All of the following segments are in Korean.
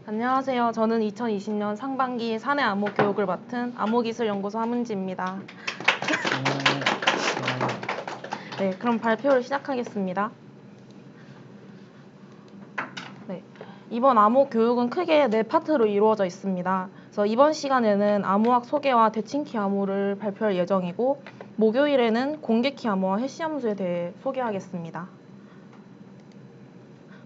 안녕하세요. 저는 2020년 상반기 사내 암호 교육을 맡은 암호기술연구소 하문지입니다. 네, 그럼 발표를 시작하겠습니다. 네, 이번 암호 교육은 크게 4파트로 이루어져 있습니다. 그래서 이번 시간에는 암호학 소개와 대칭키 암호를 발표할 예정이고, 목요일에는 공개키 암호와 해시 함수에 대해 소개하겠습니다.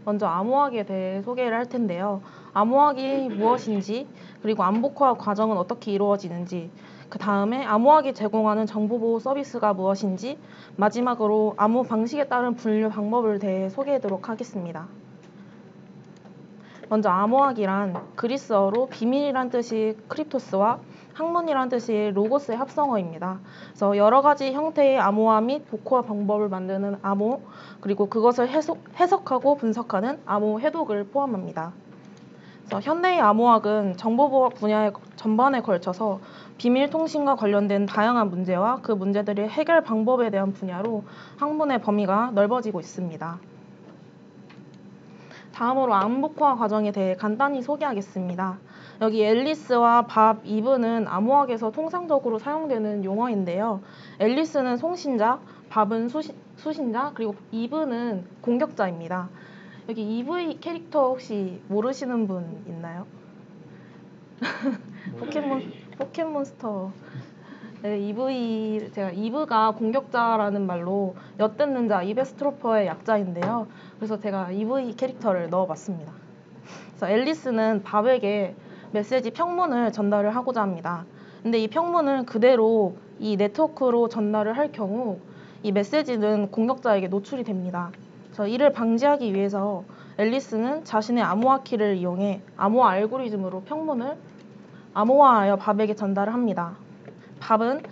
먼저 암호학에 대해 소개를 할 텐데요. 암호학이 무엇인지, 그리고 암복화 과정은 어떻게 이루어지는지, 그 다음에 암호학이 제공하는 정보보호 서비스가 무엇인지, 마지막으로 암호 방식에 따른 분류 방법을 대해 소개하도록 하겠습니다. 먼저 암호학이란 그리스어로 비밀이란 뜻이 크립토스와 학문이란 뜻이 로고스의 합성어입니다. 그래서 여러 가지 형태의 암호화 및 복호화 방법을 만드는 암호, 그리고 그것을 해석하고 분석하는 암호 해독을 포함합니다. 그래서 현대의 암호학은 정보보호 분야의 전반에 걸쳐서 비밀 통신과 관련된 다양한 문제와 그 문제들의 해결 방법에 대한 분야로 학문의 범위가 넓어지고 있습니다. 다음으로 암복화 과정에 대해 간단히 소개하겠습니다. 여기 앨리스와 밥, 이브는 암호학에서 통상적으로 사용되는 용어인데요. 앨리스는 송신자, 밥은 수신자, 그리고 이브는 공격자입니다. 여기 EV 캐릭터 혹시 모르시는 분 있나요? 포켓몬스터. 네, 제가 이브가 공격자라는 말로 엿듣는 자, 이베스트로퍼의 약자인데요. 그래서 제가 EV 캐릭터를 넣어봤습니다. 그래서 앨리스는 밥에게 메시지 평문을 전달을 하고자 합니다. 근데 이 평문을 그대로 이 네트워크로 전달을 할 경우 이 메시지는 공격자에게 노출이 됩니다. 그래서 이를 방지하기 위해서 앨리스는 자신의 암호화 키를 이용해 암호화 알고리즘으로 평문을 암호화하여 밥에게 전달을 합니다. 밥은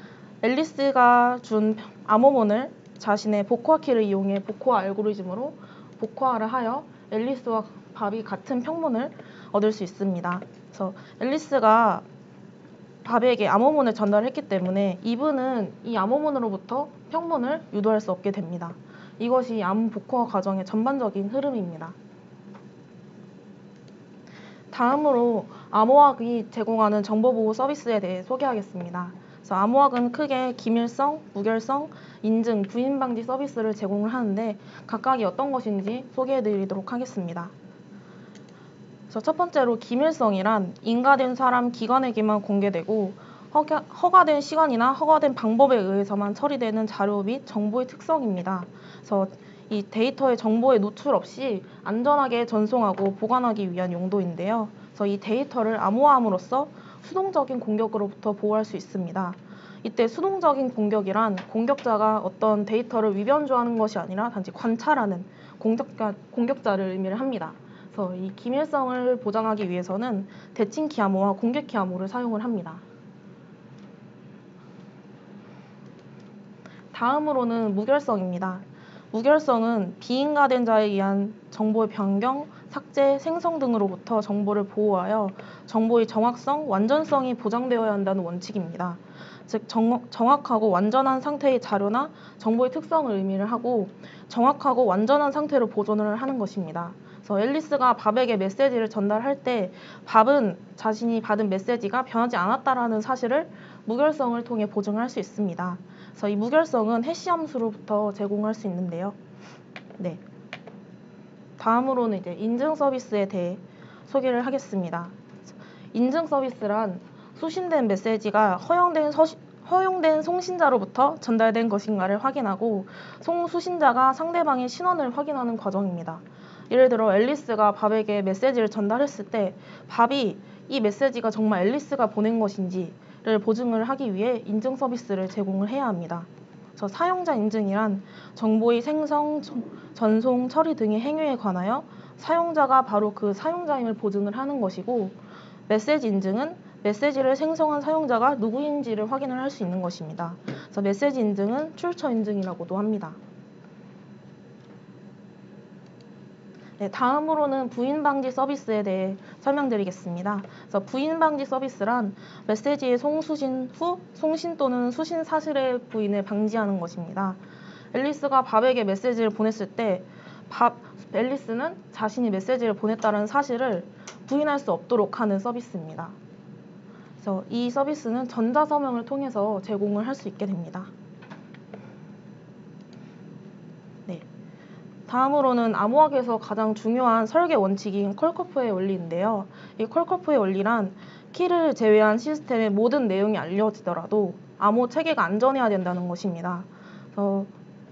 앨리스가 준 암호문을 자신의 복호화 키를 이용해 복호화 알고리즘으로 복호화를 하여 앨리스와 밥이 같은 평문을 얻을 수 있습니다. 그래서 앨리스가 밥에게 암호문을 전달했기 때문에 이브는 이 암호문으로부터 평문을 유도할 수 없게 됩니다. 이것이 암호 복호화 과정의 전반적인 흐름입니다. 다음으로 암호학이 제공하는 정보보호 서비스에 대해 소개하겠습니다. 그래서 암호학은 크게 기밀성, 무결성, 인증, 부인 방지 서비스를 제공을 하는데 각각이 어떤 것인지 소개해드리도록 하겠습니다. 그래서 첫 번째로 기밀성이란 인가된 사람, 기관에게만 공개되고 허가된 시간이나 허가된 방법에 의해서만 처리되는 자료 및 정보의 특성입니다. 그래서 이 데이터의 정보의 노출 없이 안전하게 전송하고 보관하기 위한 용도인데요. 그래서 이 데이터를 암호화함으로써 수동적인 공격으로부터 보호할 수 있습니다. 이때 수동적인 공격이란 공격자가 어떤 데이터를 위변조하는 것이 아니라 단지 관찰하는 공격자를 의미를 합니다. 그래서 이 기밀성을 보장하기 위해서는 대칭키 암호와 공개키 암호를 사용을 합니다. 다음으로는 무결성입니다. 무결성은 비인가된 자에 의한 정보의 변경, 삭제, 생성 등으로부터 정보를 보호하여 정보의 정확성, 완전성이 보장되어야 한다는 원칙입니다. 즉 정확하고 완전한 상태의 자료나 정보의 특성을 의미를 하고 정확하고 완전한 상태로 보존을 하는 것입니다. 그래서 앨리스가 밥에게 메시지를 전달할 때 밥은 자신이 받은 메시지가 변하지 않았다라는 사실을 무결성을 통해 보증할 수 있습니다. 그래서 이 무결성은 해시 함수로부터 제공할 수 있는데요. 네. 다음으로는 이제 인증 서비스에 대해 소개를 하겠습니다. 인증 서비스란 수신된 메시지가 허용된 송신자로부터 전달된 것인가를 확인하고 송수신자가 상대방의 신원을 확인하는 과정입니다. 예를 들어 앨리스가 밥에게 메시지를 전달했을 때 밥이 이 메시지가 정말 앨리스가 보낸 것인지를 보증을 하기 위해 인증 서비스를 제공을 해야 합니다. 그래서 사용자 인증이란 정보의 생성, 전송, 처리 등의 행위에 관하여 사용자가 바로 그 사용자임을 보증을 하는 것이고 메시지 인증은 메시지를 생성한 사용자가 누구인지를 확인을 할 수 있는 것입니다. 그래서 메시지 인증은 출처 인증이라고도 합니다. 네, 다음으로는 부인 방지 서비스에 대해 설명드리겠습니다. 그래서 부인 방지 서비스란 메시지의 송수신 후 송신 또는 수신 사실의 부인을 방지하는 것입니다. 앨리스가 밥에게 메시지를 보냈을 때 앨리스는 자신이 메시지를 보냈다는 사실을 부인할 수 없도록 하는 서비스입니다. 그래서 이 서비스는 전자서명을 통해서 제공을 할 수 있게 됩니다. 네. 다음으로는 암호학에서 가장 중요한 설계 원칙인 컬커프의 원리인데요. 이 컬커프의 원리란 키를 제외한 시스템의 모든 내용이 알려지더라도 암호 체계가 안전해야 된다는 것입니다.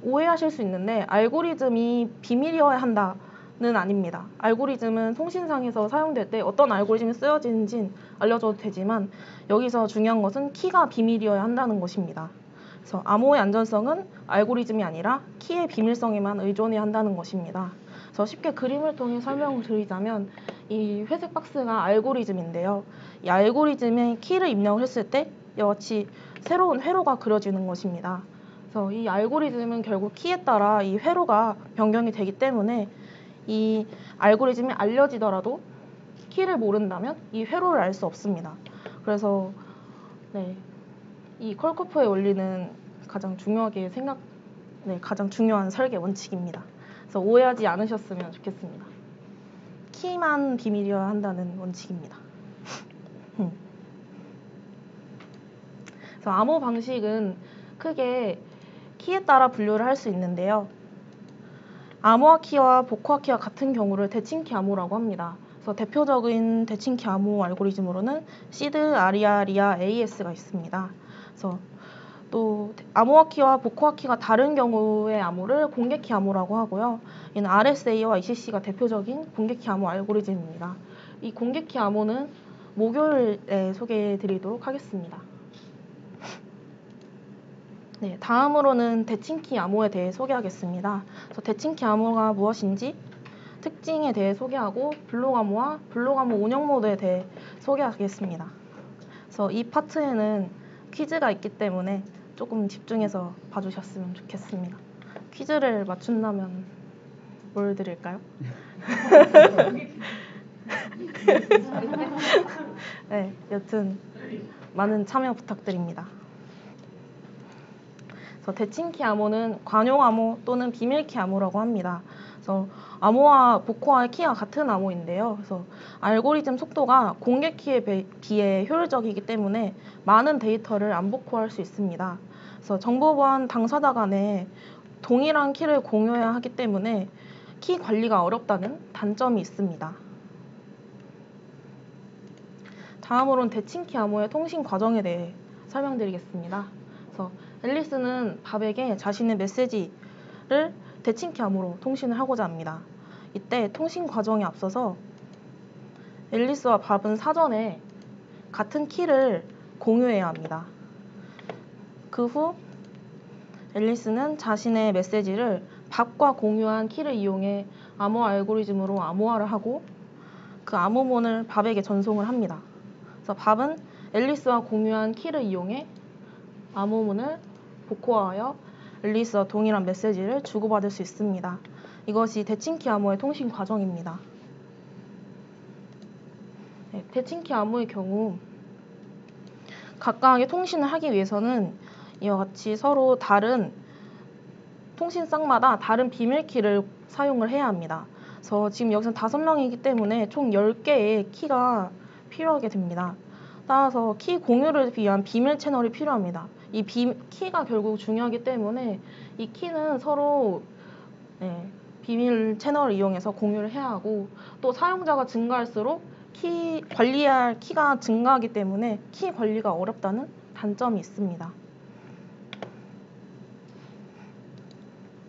오해하실 수 있는데 알고리즘이 비밀이어야 한다는 아닙니다. 알고리즘은 통신상에서 사용될 때 어떤 알고리즘이 쓰여지는지는 알려줘도 되지만 여기서 중요한 것은 키가 비밀이어야 한다는 것입니다. 그래서 암호의 안전성은 알고리즘이 아니라 키의 비밀성에만 의존해야 한다는 것입니다. 그래서 쉽게 그림을 통해 설명을 드리자면 이 회색 박스가 알고리즘인데요. 이 알고리즘에 키를 입력을 했을 때 이와 같이 새로운 회로가 그려지는 것입니다. 그래서 이 알고리즘은 결국 키에 따라 이 회로가 변경이 되기 때문에 이 알고리즘이 알려지더라도 키를 모른다면 이 회로를 알 수 없습니다. 그래서 이 컬커프의 원리는 가장 중요하게 가장 중요한 설계 원칙입니다. 그래서 오해하지 않으셨으면 좋겠습니다. 키만 비밀이어야 한다는 원칙입니다. 그래서 암호 방식은 크게 키에 따라 분류를 할 수 있는데요. 암호화 키와 복호화 키와 같은 경우를 대칭키 암호라고 합니다. 그래서 대표적인 대칭키 암호 알고리즘으로는 시드, 아리아, 리아, AS가 있습니다. 그래서 또 암호화 키와 복호화 키가 다른 경우의 암호를 공개키 암호라고 하고요. 이는 RSA와 ECC가 대표적인 공개키 암호 알고리즘입니다. 이 공개키 암호는 목요일에 소개해 드리도록 하겠습니다. 네, 다음으로는 대칭키 암호에 대해 소개하겠습니다. 그래서 대칭키 암호가 무엇인지 특징에 대해 소개하고 블록 암호와 블록 암호 운영 모드에 대해 소개하겠습니다. 그래서 이 파트에는 퀴즈가 있기 때문에 조금 집중해서 봐주셨으면 좋겠습니다. 퀴즈를 맞춘다면 뭘 드릴까요? 네, 여튼 많은 참여 부탁드립니다. 그래서 대칭키 암호는 관용 암호 또는 비밀키 암호라고 합니다. 그래서 암호와 복호와 키가 같은 암호인데요. 그래서 알고리즘 속도가 공개 키에 비해 효율적이기 때문에 많은 데이터를 안복호할 수 있습니다. 그래서 정보보안 당사자 간에 동일한 키를 공유해야 하기 때문에 키 관리가 어렵다는 단점이 있습니다. 다음으로는 대칭키 암호의 통신 과정에 대해 설명드리겠습니다. 그래서 앨리스는 밥에게 자신의 메시지를 대칭키 암호로 통신을 하고자 합니다. 이때 통신 과정에 앞서서 앨리스와 밥은 사전에 같은 키를 공유해야 합니다. 그 후 앨리스는 자신의 메시지를 밥과 공유한 키를 이용해 암호 알고리즘으로 암호화를 하고 그 암호문을 밥에게 전송을 합니다. 그래서 밥은 앨리스와 공유한 키를 이용해 암호문을 복호하여 앨리스와 동일한 메시지를 주고받을 수 있습니다. 이것이 대칭키 암호의 통신 과정입니다. 네, 대칭키 암호의 경우 각각의 통신을 하기 위해서는 이와 같이 서로 다른 통신 쌍마다 다른 비밀키를 사용을 해야 합니다. 그래서 지금 여기서 5명이기 때문에 총 10개의 키가 필요하게 됩니다. 따라서 키 공유를 위한 비밀 채널이 필요합니다. 이 키가 결국 중요하기 때문에 이 키는 서로 비밀 채널을 이용해서 공유를 해야 하고 또 사용자가 증가할수록 관리할 키가 증가하기 때문에 키 관리가 어렵다는 단점이 있습니다.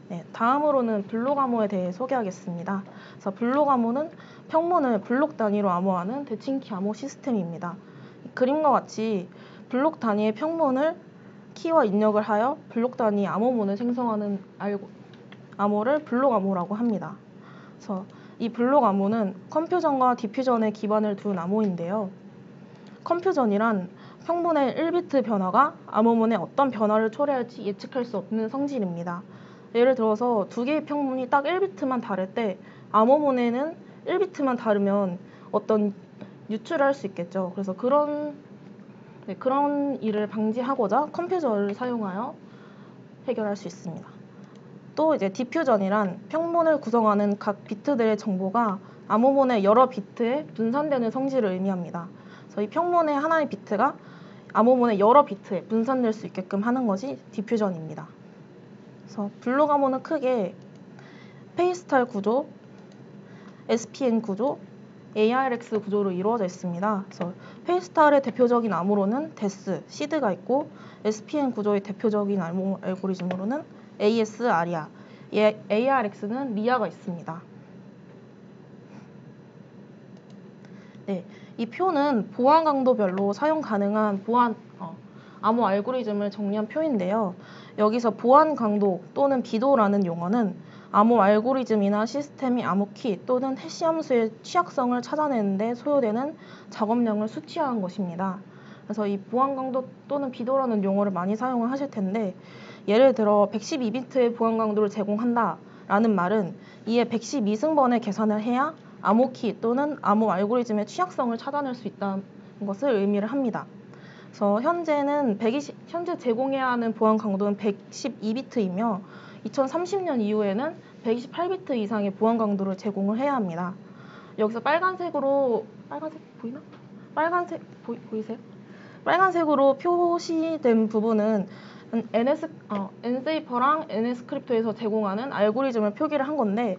네, 다음으로는 블록 암호에 대해 소개하겠습니다. 그래서 블록 암호는 평문을 블록 단위로 암호하는 대칭키 암호 시스템입니다. 그림과 같이 블록 단위의 평문을 키와 입력을 하여 블록 단위 암호문을 생성하는 암호를 블록 암호라고 합니다. 그래서 이 블록 암호는 컴퓨전과 디퓨전에 기반을 둔 암호인데요. 컴퓨전이란 평문의 1비트 변화가 암호문에 어떤 변화를 초래할지 예측할 수 없는 성질입니다. 예를 들어서 두 개의 평문이 딱 1비트만 다를 때 암호문에는 1비트만 다르면 어떤 유출을 할 수 있겠죠. 그래서 그런 일을 방지하고자 컴퓨터를 사용하여 해결할 수 있습니다. 또 이제 디퓨전이란 평문을 구성하는 각 비트들의 정보가 암호문의 여러 비트에 분산되는 성질을 의미합니다. 그래서 이 평문의 하나의 비트가 암호문의 여러 비트에 분산될 수 있게끔 하는 것이 디퓨전입니다. 그래서 블록 암호는 크게 페이스탈 구조, SPN 구조, ARX 구조로 이루어져 있습니다. 그래서 페이스탈의 대표적인 암호로는 데스, 시드가 있고 SPN 구조의 대표적인 알고리즘으로는 AS, 아리아, ARX는 리아가 있습니다. 네, 이 표는 보안 강도별로 사용 가능한 암호 알고리즘을 정리한 표인데요. 여기서 보안 강도 또는 비도라는 용어는 암호 알고리즘이나 시스템이 암호키 또는 해시 함수의 취약성을 찾아내는 데 소요되는 작업량을 수치화한 것입니다. 그래서 이 보안 강도 또는 비도라는 용어를 많이 사용을 하실 텐데, 예를 들어 112비트의 보안 강도를 제공한다 라는 말은 이에 112승번의 계산을 해야 암호키 또는 암호 알고리즘의 취약성을 찾아낼 수 있다는 것을 의미를 합니다. 그래서 현재 제공해야 하는 보안 강도는 112비트이며 2030년 이후에는 128비트 이상의 보안 강도를 제공을 해야 합니다. 여기서 빨간색 보이나? 보이세요? 빨간색으로 표시된 부분은 엔세이퍼랑 NS크립트에서 제공하는 알고리즘을 표기를 한 건데,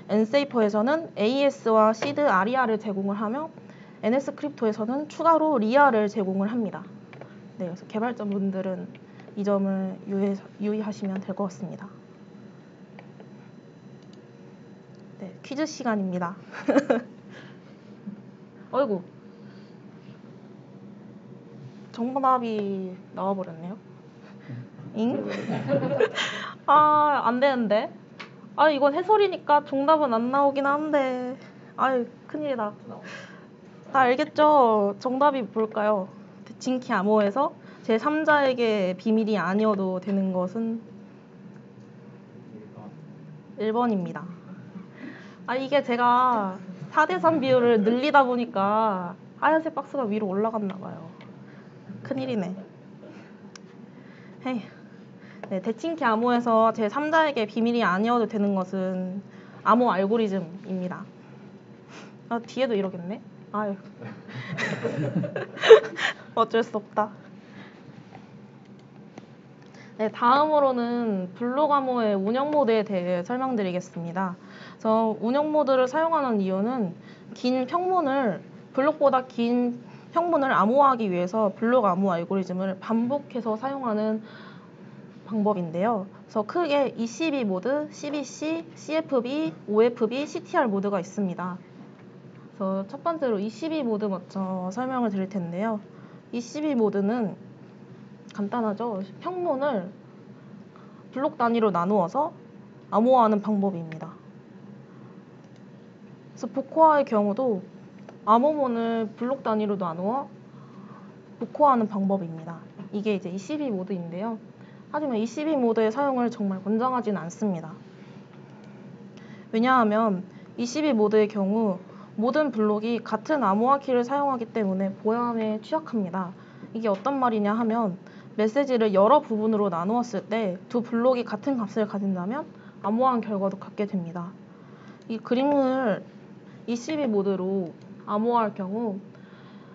엔세이퍼에서는 AS와 시드, 아리아를 제공을 하며 NS크립트에서는 추가로 리아를 제공을 합니다. 네, 그래서 개발자분들은 이 점을 유의하시면 될 것 같습니다. 네, 퀴즈 시간입니다. 어이구, 정답이 나와버렸네요. 잉? 안 되는데. 이건 해설이니까 정답은 안 나오긴 한데. 큰일이다. 다 알겠죠? 정답이 뭘까요? 대칭키 암호에서 제3자에게 비밀이 아니어도 되는 것은 1번입니다. 이게 제가 4대3 비율을 늘리다 보니까 하얀색 박스가 위로 올라갔나 봐요. 큰일이네. 헤이. 네, 대칭키 암호에서 제3자에게 비밀이 아니어도 되는 것은 암호 알고리즘입니다. 뒤에도 이러겠네? 아유. 어쩔 수 없다. 네, 다음으로는 블록 암호의 운영 모드에 대해 설명드리겠습니다. 그래서 운영 모드를 사용하는 이유는 블록보다 긴 평문을 암호화하기 위해서 블록 암호 알고리즘을 반복해서 사용하는 방법인데요. 그래서 크게 ECB 모드, CBC, CFB, OFB, CTR 모드가 있습니다. 그래서 첫 번째로 ECB 모드 먼저 설명을 드릴 텐데요. ECB 모드는 간단하죠. 평문을 블록 단위로 나누어서 암호화하는 방법입니다. 그래서 복호화의 경우도 암호문을 블록 단위로 나누어 복호화하는 방법입니다. 이게 이제 ECB 모드인데요. 하지만 ECB 모드의 사용을 정말 권장하지는 않습니다. 왜냐하면 ECB 모드의 경우 모든 블록이 같은 암호화 키를 사용하기 때문에 보안에 취약합니다. 이게 어떤 말이냐 하면 메시지를 여러 부분으로 나누었을 때 두 블록이 같은 값을 가진다면 암호화한 결과도 같게 됩니다. 이 그림을 ECB 모드로 암호화할 경우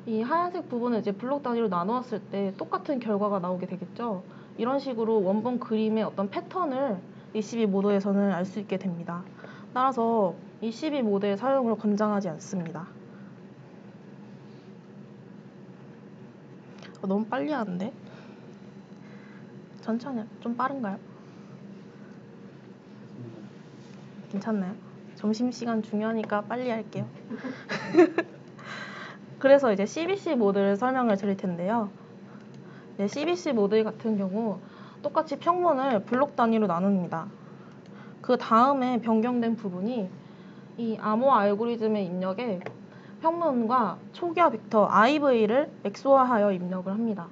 이 하얀색 부분을 이제 블록 단위로 나누었을 때 똑같은 결과가 나오게 되겠죠. 이런 식으로 원본 그림의 어떤 패턴을 ECB 모드에서는 알 수 있게 됩니다. 따라서 ECB 모드의 사용을 권장하지 않습니다. 너무 빨리 하는데? 천천히, 좀 빠른가요? 괜찮나요? 점심시간 중요하니까 빨리 할게요. 그래서 이제 CBC 모드를 설명을 드릴 텐데요. 네, CBC 모드 같은 경우 똑같이 평문을 블록 단위로 나눕니다. 그 다음에 변경된 부분이 이 암호 알고리즘의 입력에 평문과 초기화 벡터 IV를 XOR하여 입력을 합니다.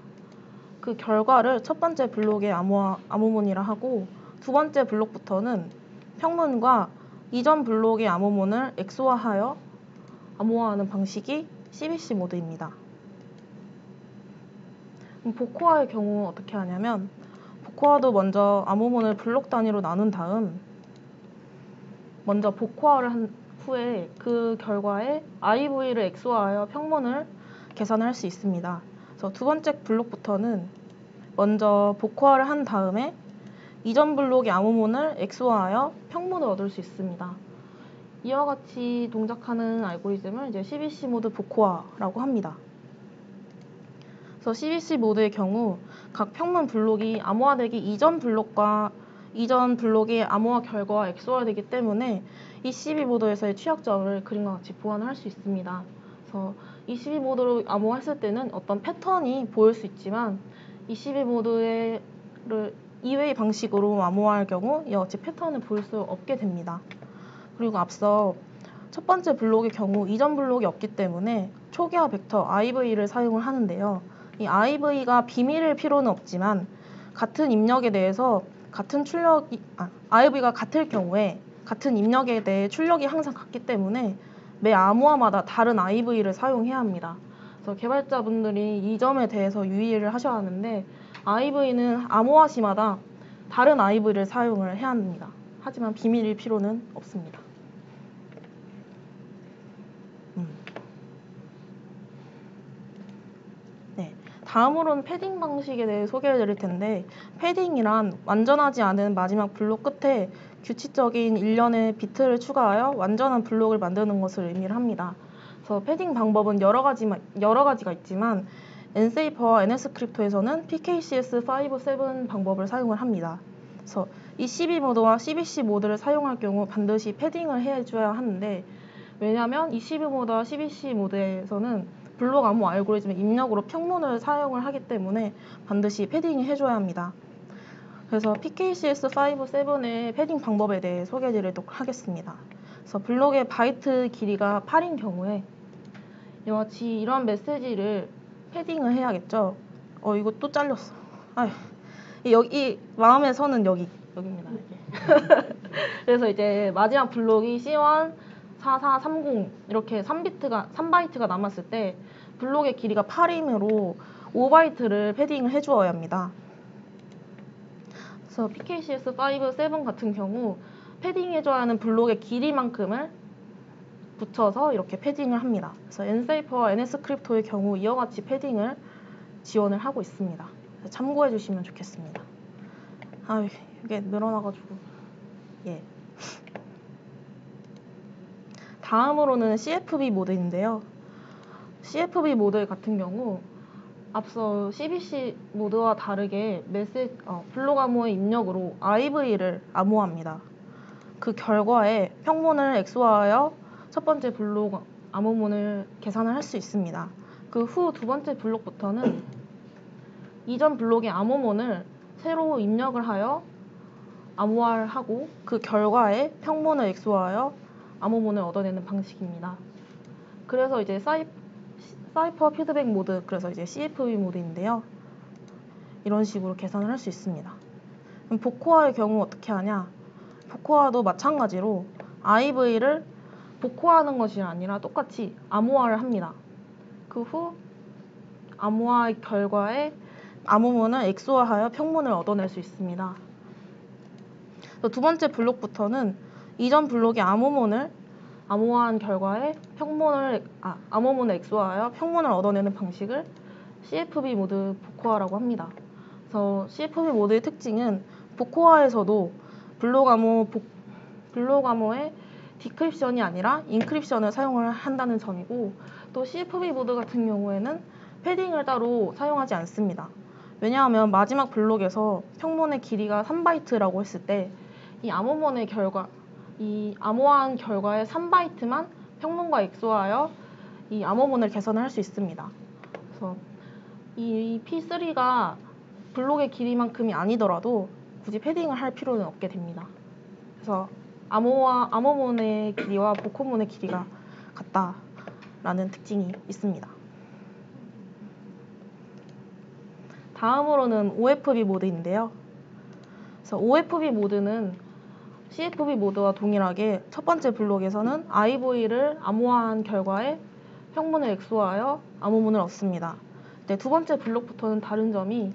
그 결과를 첫 번째 블록의 암호문이라 하고 두 번째 블록부터는 평문과 이전 블록의 암호문을 XOR하여 암호화하는 방식이 CBC 모드입니다. 복호화의 경우 어떻게 하냐면 복호화도 먼저 암호문을 블록 단위로 나눈 다음 먼저 복호화를 한 후에 그 결과에 IV를 XO하여 평문을 계산할 수 있습니다. 그래서 두 번째 블록부터는 먼저 복호화를 한 다음에 이전 블록의 암호문을 XO하여 평문을 얻을 수 있습니다. 이와 같이 동작하는 알고리즘을 이제 CBC 모드 복호화라고 합니다. 그래서 CBC 모드의 경우 각 평문 블록이 암호화되기 이전 블록의 암호화 결과와 XO화되기 때문에 이 CB 모드에서의 취약점을 그림과 같이 보완을 할 수 있습니다. 그래서 이 CB 모드로 암호화했을 때는 어떤 패턴이 보일 수 있지만 이 CB 모드를 이외의 방식으로 암호화할 경우 이와 같이 패턴을 보일 수 없게 됩니다. 그리고 앞서 첫 번째 블록의 경우 이전 블록이 없기 때문에 초기화 벡터 IV를 사용을 하는데요. 이 IV가 비밀일 필요는 없지만 같은 입력에 대해서 IV가 같을 경우에 같은 입력에 대해 출력이 항상 같기 때문에 매 암호화마다 다른 IV를 사용해야 합니다. 그래서 개발자분들이 이 점에 대해서 유의를 하셔야 하는데 IV는 암호화 시마다 다른 IV를 사용을 해야 합니다. 하지만 비밀일 필요는 없습니다. 네, 다음으로는 패딩 방식에 대해 소개해 드릴 텐데 패딩이란 완전하지 않은 마지막 블록 끝에 규칙적인 일련의 비트를 추가하여 완전한 블록을 만드는 것을 의미를 합니다. 그래서 패딩 방법은 여러 가지가 있지만 엔세이퍼와 NS크립트에서는 PKCS5, 7 방법을 사용을 합니다. 그래서 이 CB 모드와 CBC 모드를 사용할 경우 반드시 패딩을 해줘야 하는데 왜냐하면 이 CB 모드와 CBC 모드에서는 블록 암호 알고리즘의 입력으로 평문을 사용을 하기 때문에 반드시 패딩을 해줘야 합니다. 그래서 PKCS5, 7의 패딩 방법에 대해 소개해드리도록 하겠습니다. 그래서 블록의 바이트 길이가 8인 경우에 이와 같이 이런 메시지를 패딩을 해야겠죠. 이거 또 잘렸어. 아휴. 이 마음의 선은 여기입니다. 그래서 이제 마지막 블록이 C1, 4430 이렇게 3바이트가 남았을 때 블록의 길이가 8이므로 5바이트를 패딩을 해주어야 합니다. 그래서 PKCS5, 7 같은 경우 패딩해줘야 하는 블록의 길이만큼을 붙여서 이렇게 패딩을 합니다. 그래서 엔세이퍼와 NS크립트의 경우 이와 같이 패딩을 지원을 하고 있습니다. 참고해 주시면 좋겠습니다. 이게 늘어나가지고. 예. 다음으로는 CFB 모드인데요. CFB 모드 같은 경우 앞서 CBC 모드와 다르게 블록 암호의 입력으로 IV를 암호합니다. 그 결과에 평문을 XO하여 첫 번째 블록 암호문을 계산을 할 수 있습니다. 그 후 두 번째 블록부터는 이전 블록의 암호문을 새로 입력을 하여 암호화를 하고 그 결과에 평문을 XO하여 암호문을 얻어내는 방식입니다. 그래서 이제 사이퍼 피드백 모드, 그래서 이제 CFB 모드인데요. 이런 식으로 계산을 할 수 있습니다. 그럼 복호화의 경우 어떻게 하냐? 복호화도 마찬가지로 IV를 복호하는 것이 아니라 똑같이 암호화를 합니다. 그 후 암호화 결과에 암호문을 XO하여 평문을 얻어낼 수 있습니다. 두 번째 블록부터는 이전 블록의 암호문을 암호화한 결과에 암호문을 XO하여 평문을 얻어내는 방식을 CFB 모드 복호화라고 합니다. 그래서 CFB 모드의 특징은 복호화에서도 블록 암호의 디크립션이 아니라 인크립션을 사용을 한다는 점이고 또 CFB 모드 같은 경우에는 패딩을 따로 사용하지 않습니다. 왜냐하면 마지막 블록에서 평문의 길이가 3바이트라고 했을 때 이 암호화한 결과의 3바이트만 평문과 XO하여 이 암호문을 계산을 할 수 있습니다. 그래서 이 P3가 블록의 길이만큼이 아니더라도 굳이 패딩을 할 필요는 없게 됩니다. 그래서 암호문의 길이와 복호문의 길이가 같다라는 특징이 있습니다. 다음으로는 OFB 모드인데요. 그래서 OFB 모드는 CFB 모드와 동일하게 첫 번째 블록에서는 IV를 암호화한 결과에 평문을 XO하여 암호문을 얻습니다. 두 번째 블록부터는 다른 점이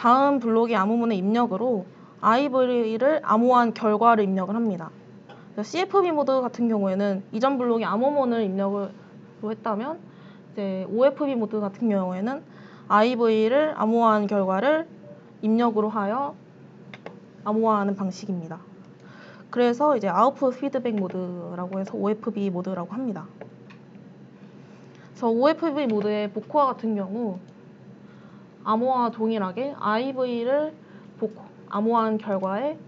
다음 블록의 암호문의 입력으로 IV를 암호화한 결과를 입력을 합니다. CFB 모드 같은 경우에는 이전 블록의 암호문을 입력을 했다면 이제 OFB 모드 같은 경우에는 IV를 암호화한 결과를 입력으로 하여 암호화하는 방식입니다. 그래서 이제 아웃풋 피드백 모드라고 해서 OFB 모드라고 합니다. 그래서 OFB 모드의 복호화 같은 경우 암호화와 동일하게 IV를 암호화한 결과에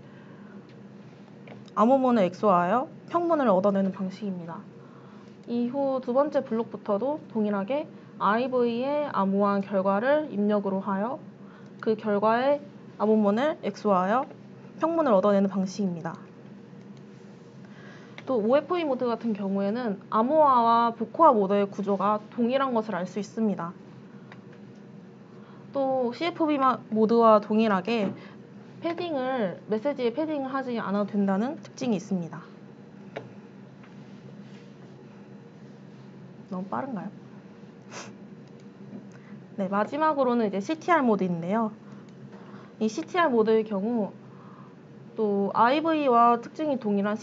암호문을 XOR하여 평문을 얻어내는 방식입니다. 이후 두 번째 블록부터도 동일하게 IV의 암호화한 결과를 입력으로 하여 그 결과의 암호문을 XOR하여 평문을 얻어내는 방식입니다. 또 OFB 모드 같은 경우에는 암호화와 복호화 모드의 구조가 동일한 것을 알 수 있습니다. 또 CFB 모드와 동일하게 메시지에 패딩을 하지 않아도 된다는 특징이 있습니다. 너무 빠른가요? 네, 마지막으로는 이제 CTR 모드인데요. 이 CTR 모드의 경우 또 IV와 특징이 동일한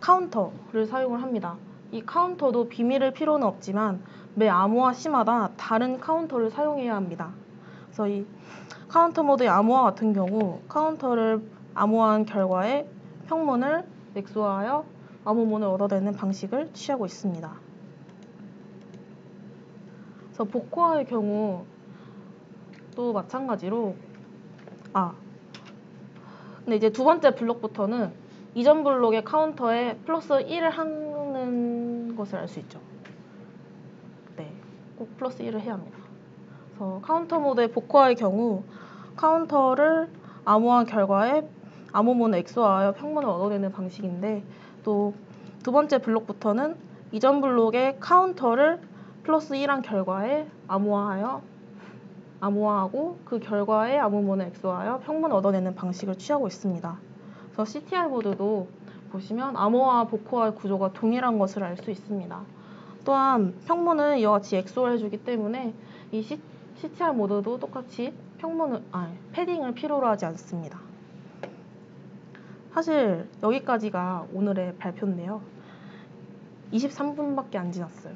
카운터를 사용을 합니다. 이 카운터도 비밀일 필요는 없지만 매 암호화 시마다 다른 카운터를 사용해야 합니다. 그래서 이 카운터 모드의 암호화 같은 경우 카운터를 암호화한 결과에 평문을 XOR하여 암호문을 얻어내는 방식을 취하고 있습니다. 그래서 복호화의 경우 또 마찬가지로 근데 이제 두 번째 블록부터는 이전 블록의 카운터에 플러스 1을 하는 것을 알 수 있죠. 네, 꼭 플러스 1을 해야 합니다. 그래서 카운터 모드의 복호화의 경우 카운터를 암호화한 결과에 암호문을 XOR하여 평문을 얻어내는 방식인데 또 두 번째 블록부터는 이전 블록의 카운터를 플러스 1한 결과에 암호화하고 그 결과에 암호문을 XOR하여 평문을 얻어내는 방식을 취하고 있습니다. 그래서 CTR 모드도 보시면 암호화와 복호화의 구조가 동일한 것을 알 수 있습니다. 또한 평문을 이와 같이 XOR 해주기 때문에 이 CTR 모드도 똑같이 패딩을 필요로 하지 않습니다. 사실 여기까지가 오늘의 발표인데요. 23분밖에 안 지났어요.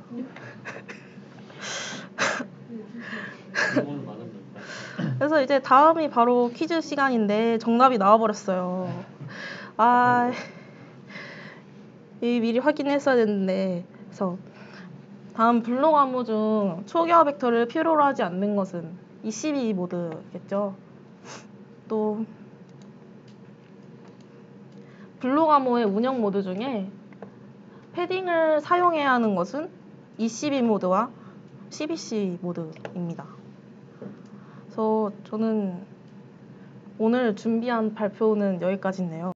그래서 이제 다음이 바로 퀴즈 시간인데 정답이 나와버렸어요. 미리 확인했어야 됐는데. 그래서 다음 블록 암호 중 초기화 벡터를 필요로 하지 않는 것은 22 모드겠죠. 또 블록 암호의 운영 모드 중에 패딩을 사용해야 하는 것은 ECB 모드와 CBC 모드입니다. 그래서 저는 오늘 준비한 발표는 여기까지인데요.